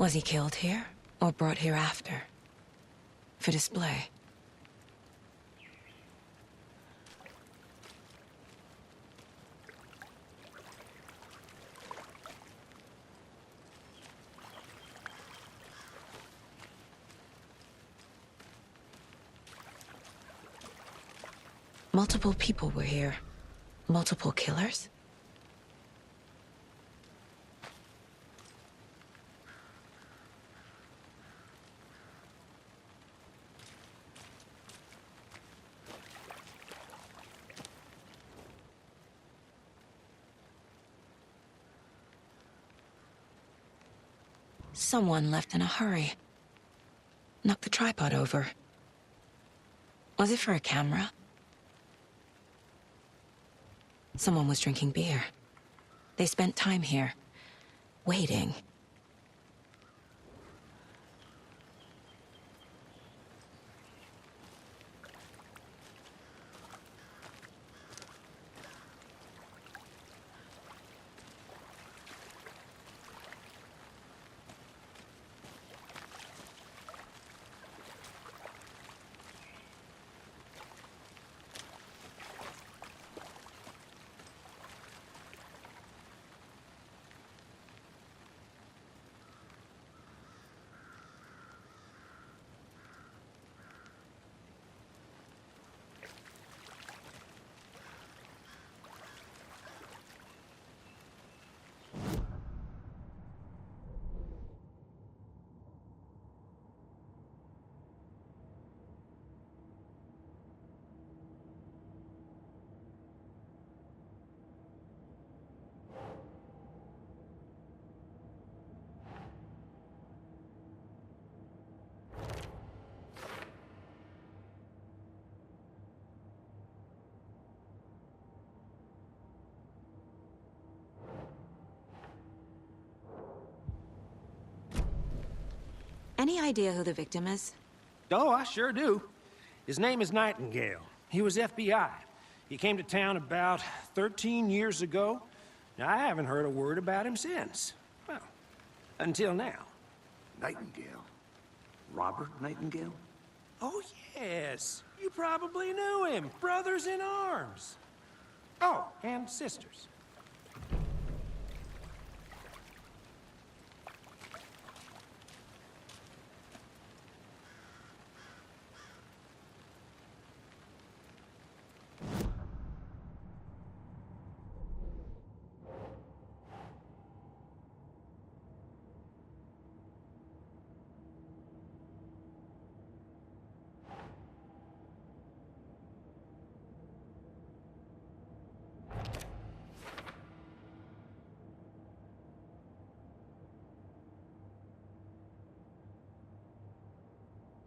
Was he killed here, or brought here after? For display? Multiple people were here. Multiple killers? Someone left in a hurry. Knocked the tripod over. Was it for a camera? Someone was drinking beer. They spent time here, waiting. Any idea who the victim is? Oh, I sure do. His name is Nightingale. He was FBI. He came to town about 13 years ago. Now, I haven't heard a word about him since. Well, until now. Nightingale? Robert Nightingale? Oh, yes. You probably knew him. Brothers in arms. Oh, and sisters.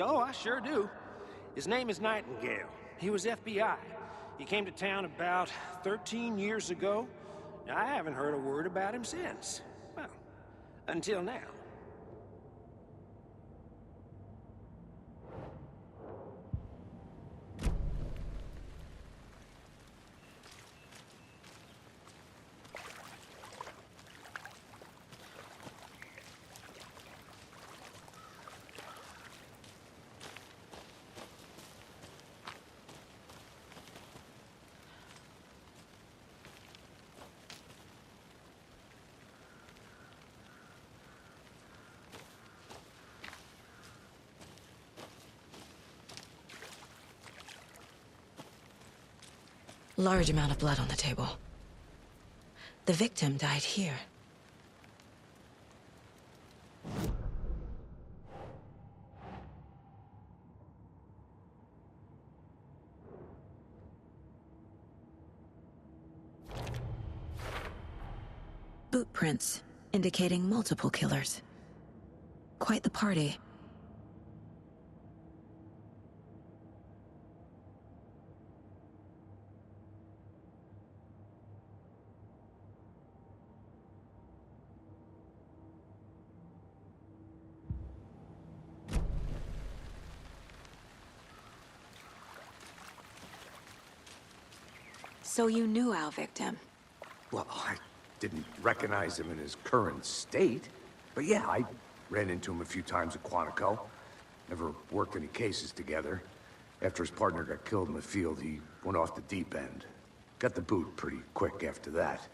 Oh, I sure do. His name is Nightingale. He was FBI. He came to town about 13 years ago. Now, I haven't heard a word about him since. Well, until now. Large amount of blood on the table. The victim died here. Boot prints indicating multiple killers. Quite the party. So you knew our victim? Well, I didn't recognize him in his current state. But yeah, I ran into him a few times at Quantico. Never worked any cases together. After his partner got killed in the field, he went off the deep end. Got the boot pretty quick after that.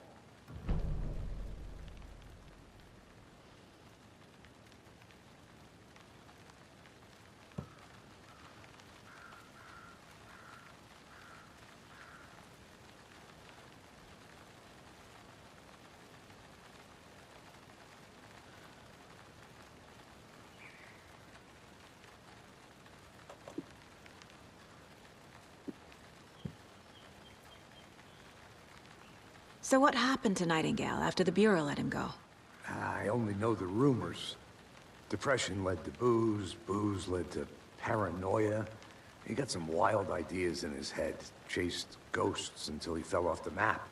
So what happened to Nightingale after the Bureau let him go? I only know the rumors. Depression led to booze, booze led to paranoia. He got some wild ideas in his head, chased ghosts until he fell off the map.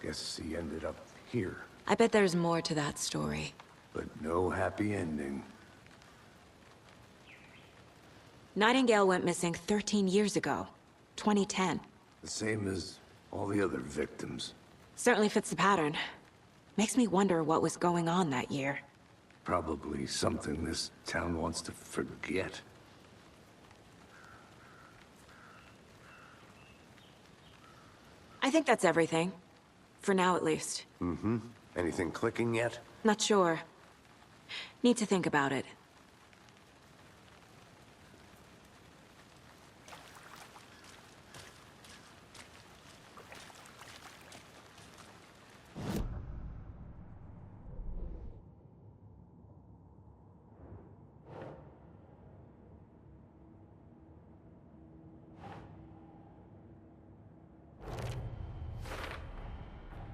Guess he ended up here. I bet there's more to that story. But no happy ending. Nightingale went missing 13 years ago, 2010. The same as all the other victims. Certainly fits the pattern. Makes me wonder what was going on that year. Probably something this town wants to forget. I think that's everything. For now, at least. Mm-hmm. Anything clicking yet? Not sure. Need to think about it.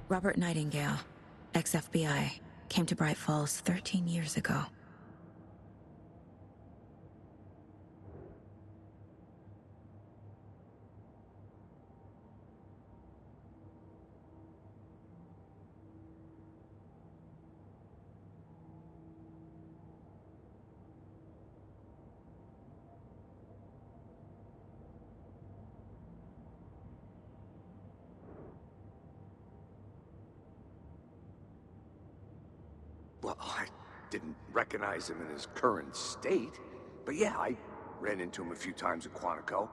Robert Nightingale, ex-FBI, came to Bright Falls 13 years ago. Well, I didn't recognize him in his current state. But yeah, I ran into him a few times at Quantico.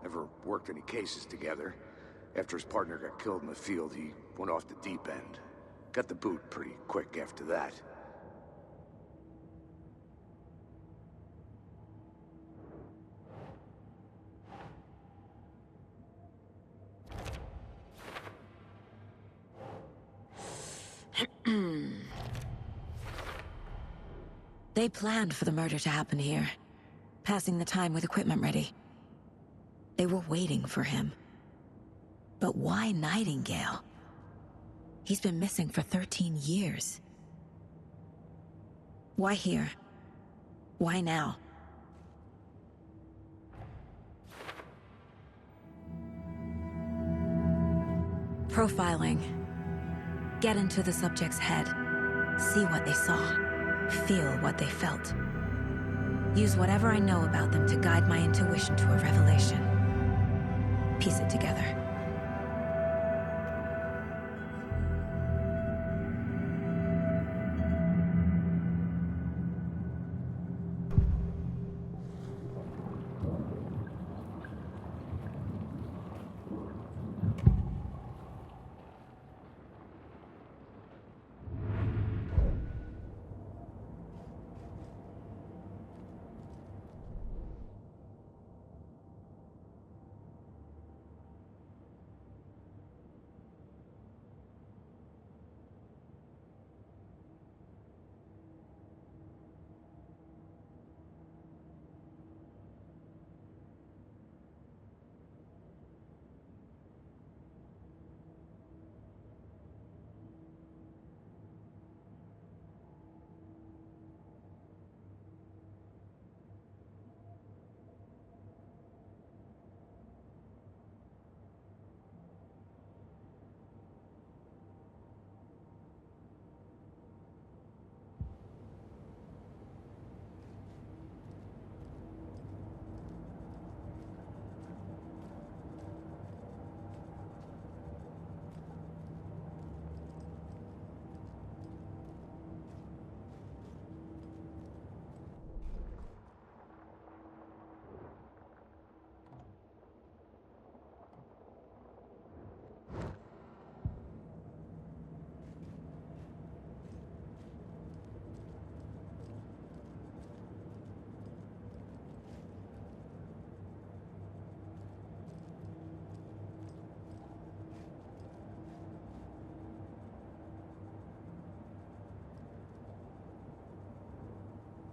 Never worked any cases together. After his partner got killed in the field, he went off the deep end. Got the boot pretty quick after that. They planned for the murder to happen here, passing the time with equipment ready. They were waiting for him. But why Nightingale? He's been missing for 13 years. Why here? Why now? Profiling. Get into the subject's head. See what they saw. Feel what they felt. Use whatever I know about them to guide my intuition to a revelation. Piece it together.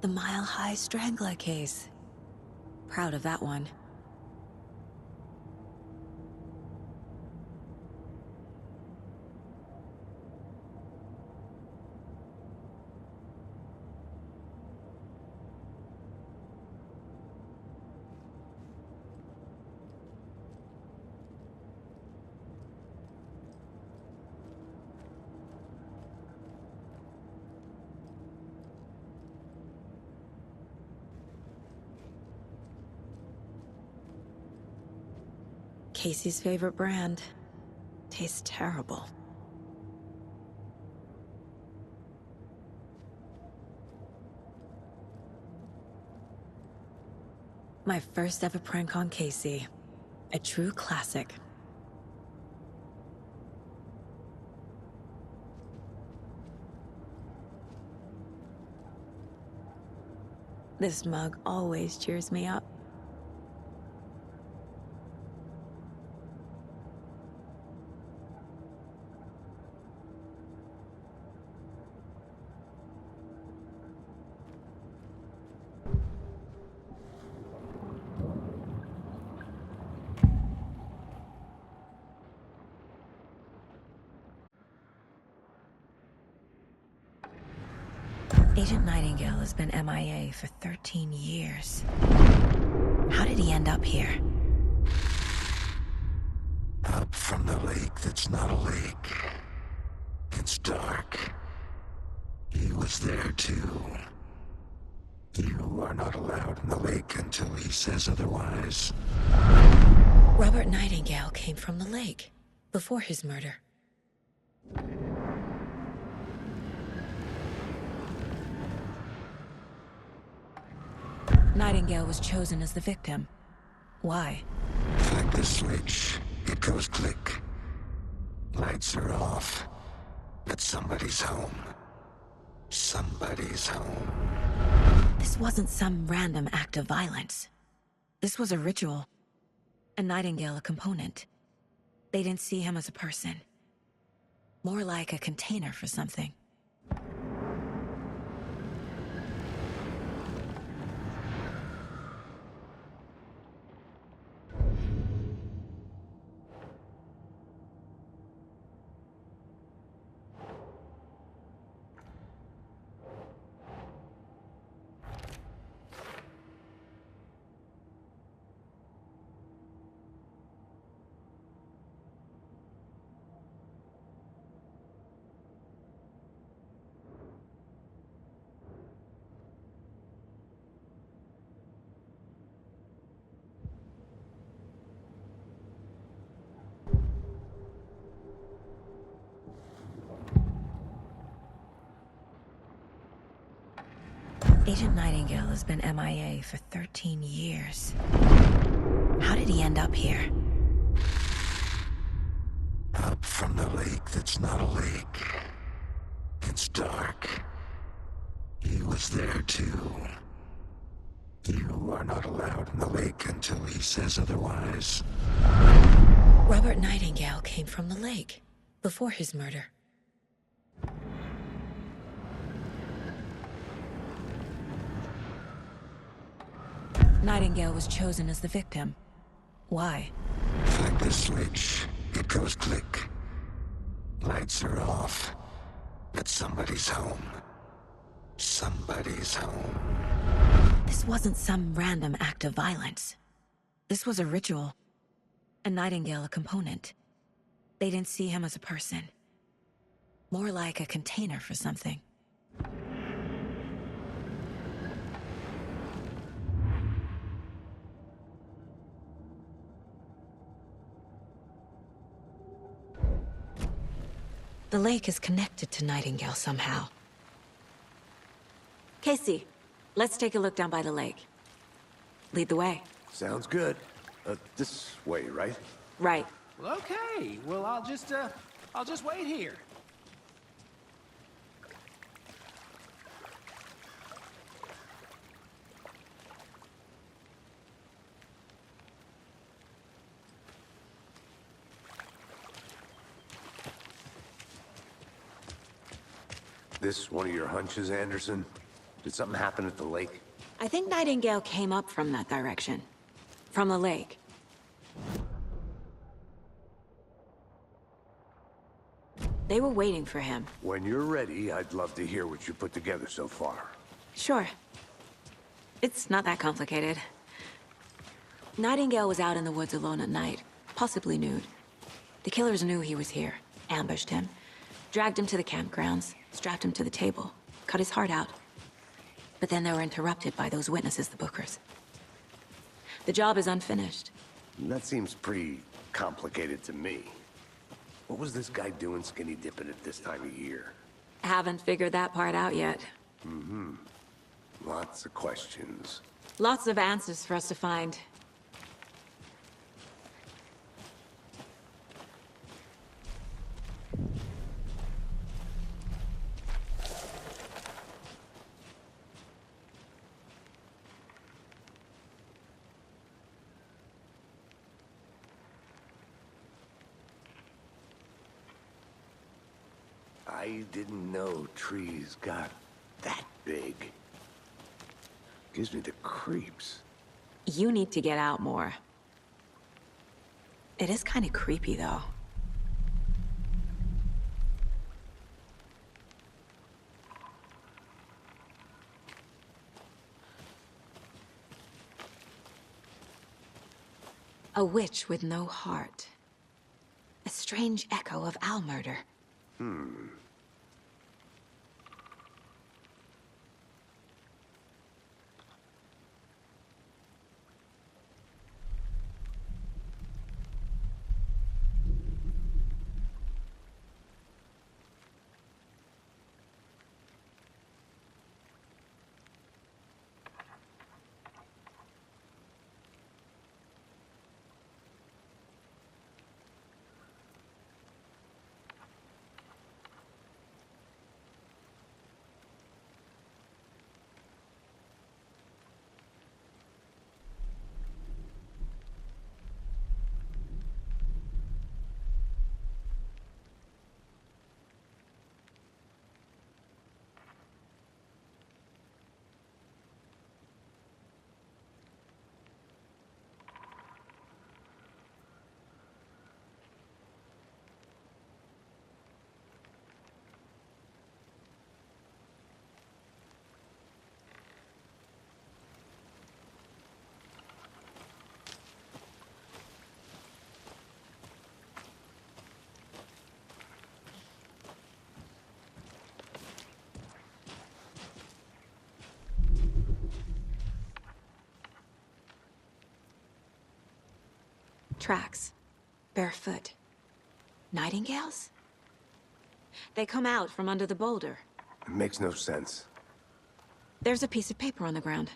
The Mile High Strangler case. Proud of that one. Casey's favorite brand. Tastes terrible. My first ever prank on Casey. A true classic. This mug always cheers me up. Agent Nightingale has been MIA for 13 years. How did he end up here? Up from the lake that's not a lake. It's dark. He was there too. You are not allowed in the lake until he says otherwise. Robert Nightingale came from the lake before his murder. Nightingale was chosen as the victim. Why? Flick the switch, it goes click. Lights are off, but somebody's home. Somebody's home. This wasn't some random act of violence. This was a ritual. And Nightingale a component. They didn't see him as a person. More like a container for something. Agent Nightingale has been MIA for 13 years. How did he end up here? Up from the lake that's not a lake. It's dark. He was there too. You are not allowed in the lake until he says otherwise. Robert Nightingale came from the lake before his murder. Nightingale was chosen as the victim. Why? Flick the switch, it goes click. Lights are off, but somebody's home. Somebody's home. This wasn't some random act of violence. This was a ritual. And Nightingale a component. They didn't see him as a person. More like a container for something. The lake is connected to Nightingale somehow. Casey, let's take a look down by the lake. Lead the way. Sounds good. This way, right? Right. Well, okay. Well, I'll just wait here. This one of your hunches, Anderson? Did something happen at the lake? I think Nightingale came up from that direction. From the lake. They were waiting for him. When you're ready, I'd love to hear what you put together so far. Sure. It's not that complicated. Nightingale was out in the woods alone at night, possibly nude. The killers knew he was here, ambushed him, dragged him to the campgrounds, strapped him to the table, cut his heart out. But then they were interrupted by those witnesses, the Bookers. The job is unfinished. That seems pretty complicated to me. What was this guy doing skinny dipping at this time of year? Haven't figured that part out yet. Lots of questions. Lots of answers for us to find. I didn't know trees got that big. Gives me the creeps. You need to get out more. It is kind of creepy, though. A witch with no heart. A strange echo of owl murder. Tracks. Barefoot. Nightingales? They come out from under the boulder. It makes no sense. There's a piece of paper on the ground.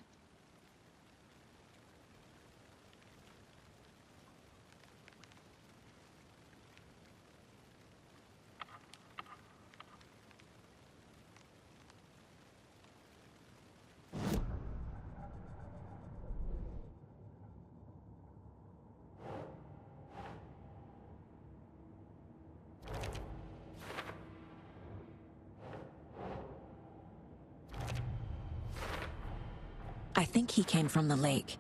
I think he came from the lake.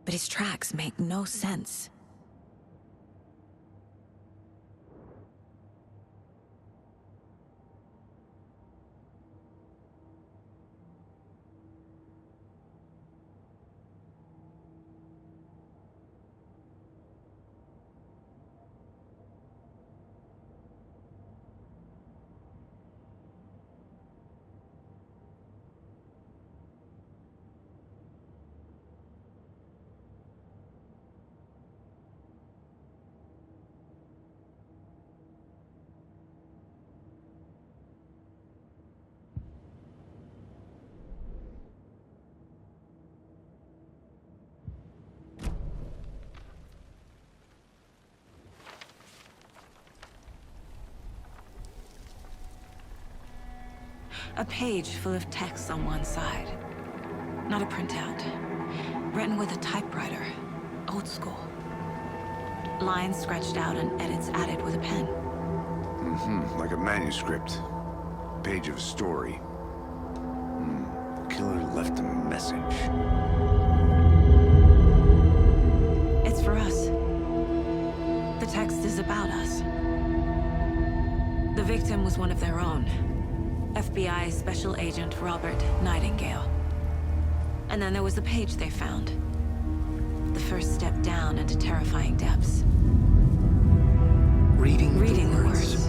But his tracks make no sense. A page full of text on one side. Not a printout. Written with a typewriter. Old school. Lines scratched out and edits added with a pen. Like a manuscript. Page of a story. message? It's for us. The text is about us. The victim was one of their own. FBI Special Agent Robert Nightingale. And then there was the page they found. The first step down into terrifying depths. Reading the words.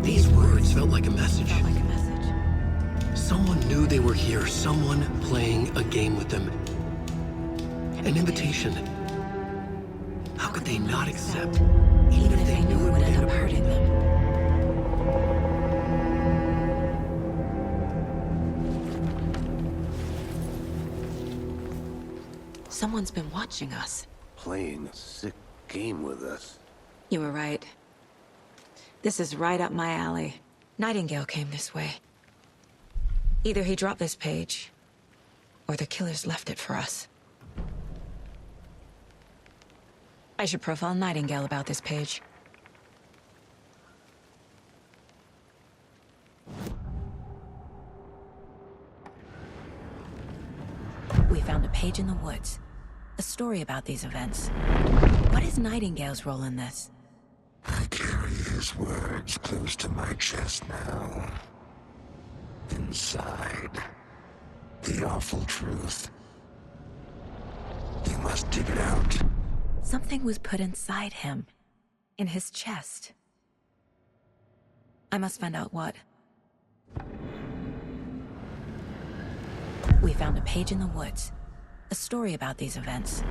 These words felt like a message. Felt like a message. Someone knew they were here, someone playing a game with them. An invitation. How could they not accept, Even if they knew it would end up hurting them. Someone's been watching us. Playing a sick game with us. You were right. This is right up my alley. Nightingale came this way. Either he dropped this page, or the killers left it for us. I should profile Nightingale about this page. We found a page in the woods. A story about these events. What is Nightingale's role in this? I carry his words close to my chest now. Inside, the awful truth. You must dig it out. Something was put inside him. In his chest. I must find out what. We found a page in the woods. A story about these events.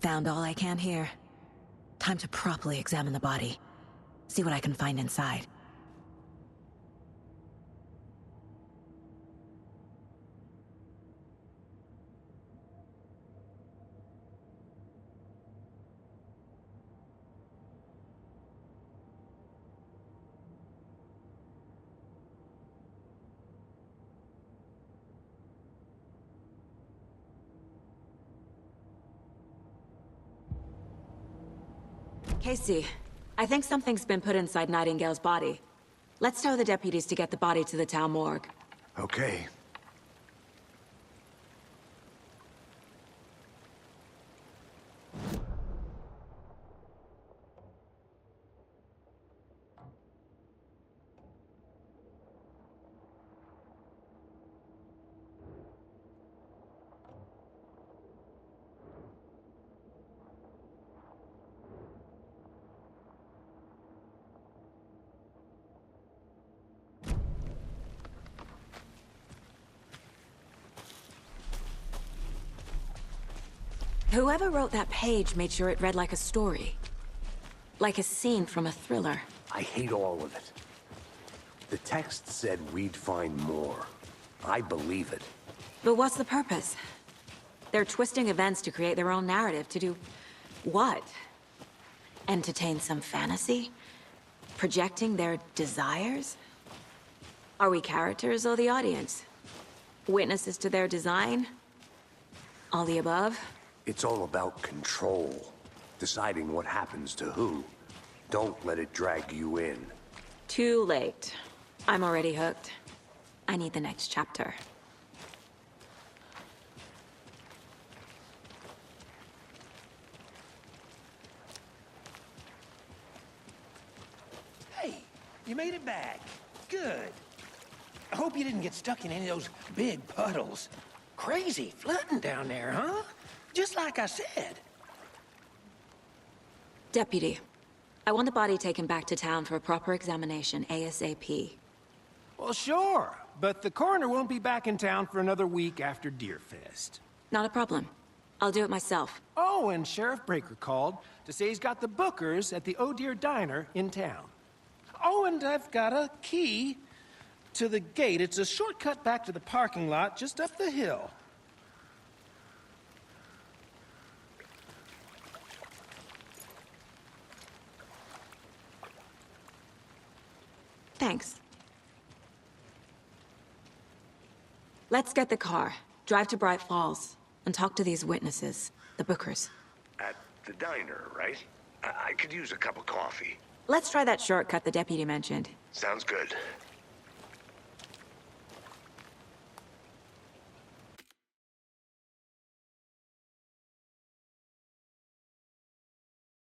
Found all I can here. Time to properly examine the body. See what I can find inside. Casey, I think something's been put inside Nightingale's body. Let's tell the deputies to get the body to the town morgue. Okay. Whoever wrote that page made sure it read like a story. Like a scene from a thriller. I hate all of it. The text said we'd find more. I believe it. But what's the purpose? They're twisting events to create their own narrative to do... what? Entertain some fantasy? Projecting their desires? Are we characters or the audience? Witnesses to their design? All the above? It's all about control. Deciding what happens to who. Don't let it drag you in. Too late. I'm already hooked. I need the next chapter. Hey, you made it back. Good. I hope you didn't get stuck in any of those big puddles. Crazy flooding down there, huh? Just like I said. Deputy, I want the body taken back to town for a proper examination, ASAP. Well, sure, but the coroner won't be back in town for another week after Deerfest. Not a problem. I'll do it myself. Oh, and Sheriff Breaker called to say he's got the bookers at the Oh Dear Diner in town. Oh, and I've got a key to the gate. It's a shortcut back to the parking lot just up the hill. thanks. Let's get the car, drive to Bright Falls, and talk to these witnesses, the Bookers. At the diner, right? I could use a cup of coffee. Let's try that shortcut the deputy mentioned. Sounds good.